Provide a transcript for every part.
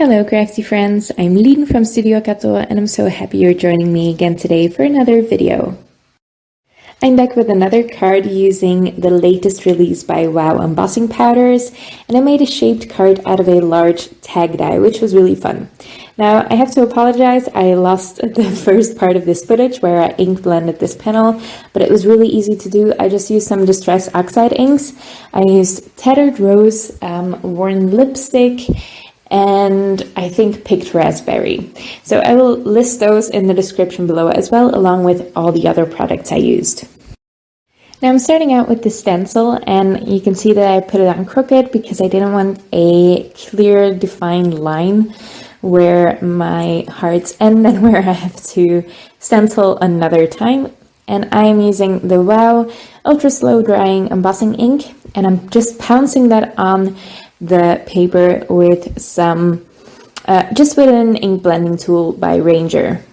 Hello crafty friends, I'm Lien from Studio Kato and I'm so happy you're joining me again today for another video. I'm back with another card using the latest release by WOW Embossing powders, and I made a shaped card out of a large tag die, which was really fun. Now I have to apologize, I lost the first part of this footage where I ink blended this panel, but it was really easy to do. I just used some Distress Oxide inks. I used Tattered Rose, Worn Lipstick, and I think picked raspberry. So I will list those in the description below as well, along with all the other products I used. Now I'm starting out with the stencil, and you can see that I put it on crooked because I didn't want a clear defined line where my hearts end and where I have to stencil another time. And I am using the WOW Ultra Slow Drying Embossing ink, and I'm just pouncing that on the paper with some, just with an ink blending tool by Ranger.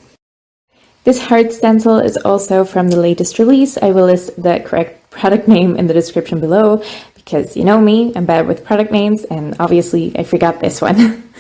This heart stencil is also from the latest release. I will list the correct product name in the description below because you know me, I'm bad with product names, and obviously I forgot this one.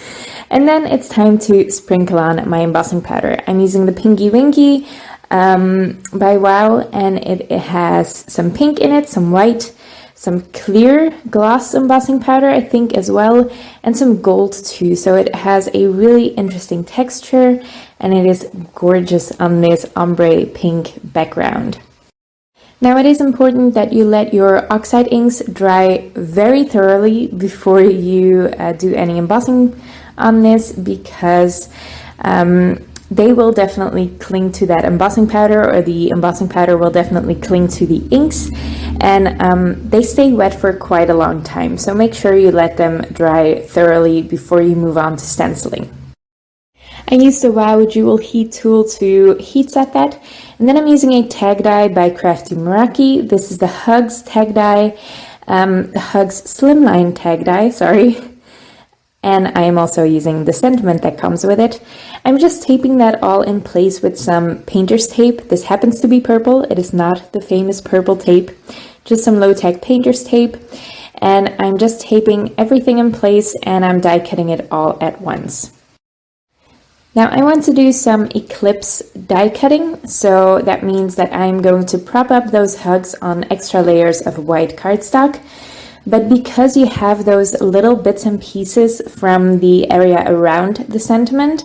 And then it's time to sprinkle on my embossing powder. I'm using the Pinky Winky by WOW, and it has some pink in it, some white, some clear gloss embossing powder, I think, as well, and some gold too. So it has a really interesting texture, and it is gorgeous on this ombre pink background. Now it is important that you let your Oxide inks dry very thoroughly before you do any embossing on this, because they will definitely cling to that embossing powder, or the embossing powder will definitely cling to the inks, and they stay wet for quite a long time, so make sure you let them dry thoroughly before you move on to stenciling. I used the WOW Jewel Heat tool to heat set that, and then I'm using a tag die by Crafty Meraki. This is the Hugs tag die, the Hugs Slimline tag die, sorry. And I am also using the sentiment that comes with it. I'm just taping that all in place with some painter's tape. This happens to be purple. It is not the famous purple tape, just some low-tech painter's tape. And I'm just taping everything in place, and I'm die cutting it all at once. Now I want to do some Eclipse die cutting, so that means that I'm going to prop up those hugs on extra layers of white cardstock. But because you have those little bits and pieces from the area around the sentiment,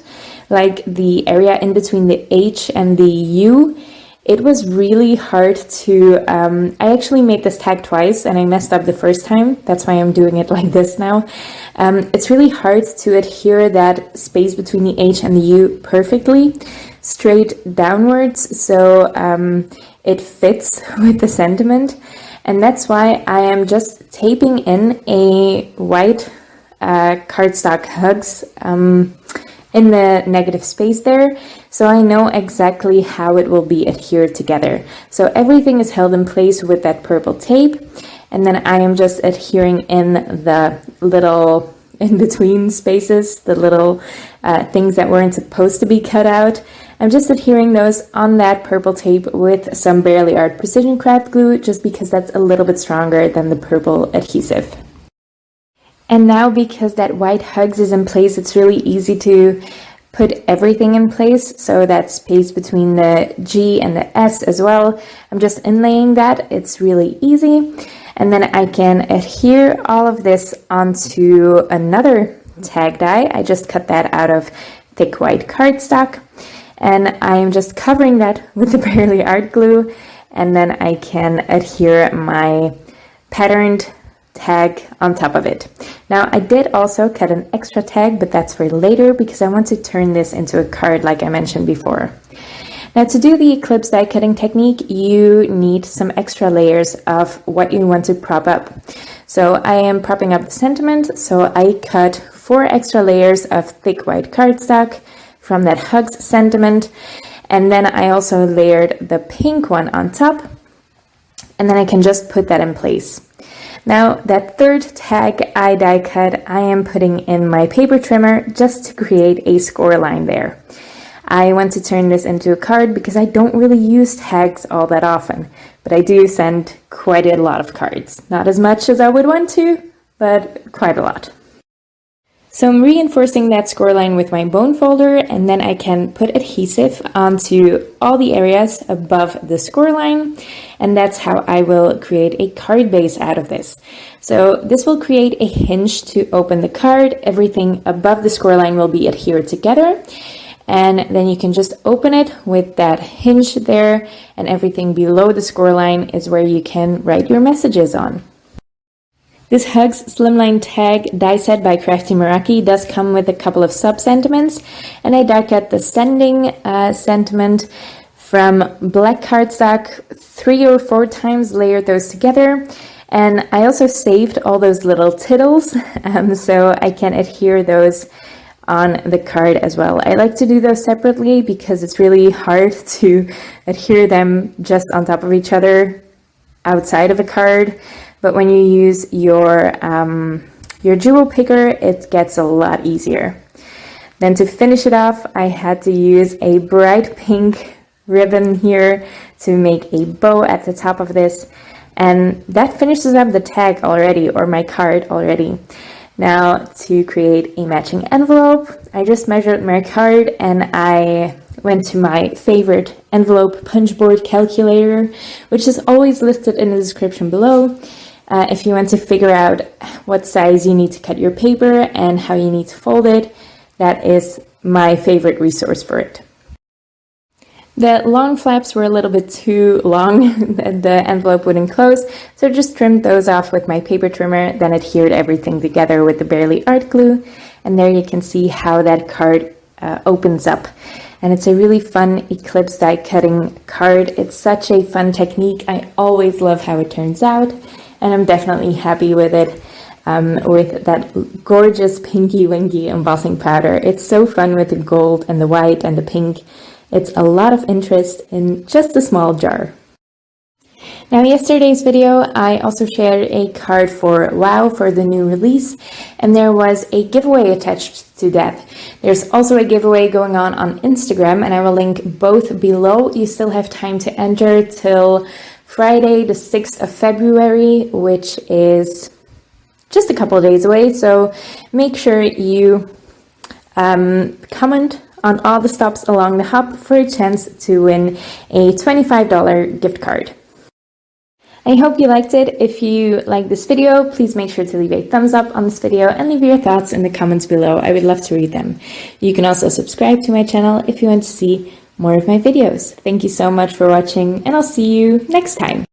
like the area in between the H and the U, it was really hard to, I actually made this tag twice and I messed up the first time. That's why I'm doing it like this now. It's really hard to adhere that space between the H and the U perfectly, straight downwards, so it fits with the sentiment. And that's why I am just taping in a white cardstock hugs in the negative space there, so I know exactly how it will be adhered together. So everything is held in place with that purple tape, and then I am just adhering in the little in-between spaces, the little things that weren't supposed to be cut out. I'm just adhering those on that purple tape with some Barely Art Precision Craft glue, just because that's a little bit stronger than the purple adhesive. And now, because that white hugs is in place, it's really easy to put everything in place. So that space between the G and the S as well, I'm just inlaying that. It's really easy. And then I can adhere all of this onto another tag die. I just cut that out of thick white cardstock. And I'm just covering that with the Barely Art glue, and then I can adhere my patterned tag on top of it. Now I did also cut an extra tag, but that's for later because I want to turn this into a card like I mentioned before. Now to do the Eclipse die cutting technique, you need some extra layers of what you want to prop up. So I am propping up the sentiment, so I cut 4 extra layers of thick white cardstock from that Hugs sentiment, and then I also layered the pink one on top, and then I can just put that in place. Now that third tag I die cut, I am putting in my paper trimmer just to create a score line there. I want to turn this into a card because I don't really use tags all that often, but I do send quite a lot of cards. Not as much as I would want to, but quite a lot. So I'm reinforcing that score line with my bone folder, and then I can put adhesive onto all the areas above the score line, and that's how I will create a card base out of this. So this will create a hinge to open the card. Everything above the score line will be adhered together, and then you can just open it with that hinge there, and everything below the score line is where you can write your messages on. This Hugs Slimline tag die set by Crafty Meraki does come with a couple of sub-sentiments, and I die cut the sending sentiment from black cardstock 3 or 4 times, layered those together, and I also saved all those little tittles so I can adhere those on the card as well. I like to do those separately because it's really hard to adhere them just on top of each other outside of a card. But when you use your jewel picker, it gets a lot easier. Then to finish it off, I had to use a bright pink ribbon here to make a bow at the top of this. And that finishes up the tag already, or my card already. Now to create a matching envelope, I just measured my card and I went to my favorite envelope punch board calculator, which is always listed in the description below. If you want to figure out what size you need to cut your paper and how you need to fold it, that is my favorite resource for it. The long flaps were a little bit too long, the envelope wouldn't close, so just trimmed those off with my paper trimmer, then adhered everything together with the Barely Art glue, and there you can see how that card opens up. And it's a really fun Eclipse die cutting card. It's such a fun technique. I always love how it turns out. And I'm definitely happy with it, with that gorgeous pinky Winky embossing powder. It's so fun with the gold and the white and the pink. It's a lot of interest in just a small jar. Now, yesterday's video, I also shared a card for WOW for the new release, and there was a giveaway attached to that. There's also a giveaway going on Instagram, and I will link both below. You still have time to enter till Friday, the 6th of February, which is just a couple of days away. So make sure you comment on all the stops along the hop for a chance to win a $25 gift card. I hope you liked it. If you like this video, please make sure to leave a thumbs up on this video and leave your thoughts in the comments below. I would love to read them. You can also subscribe to my channel if you want to see more of my videos. Thank you so much for watching, and I'll see you next time.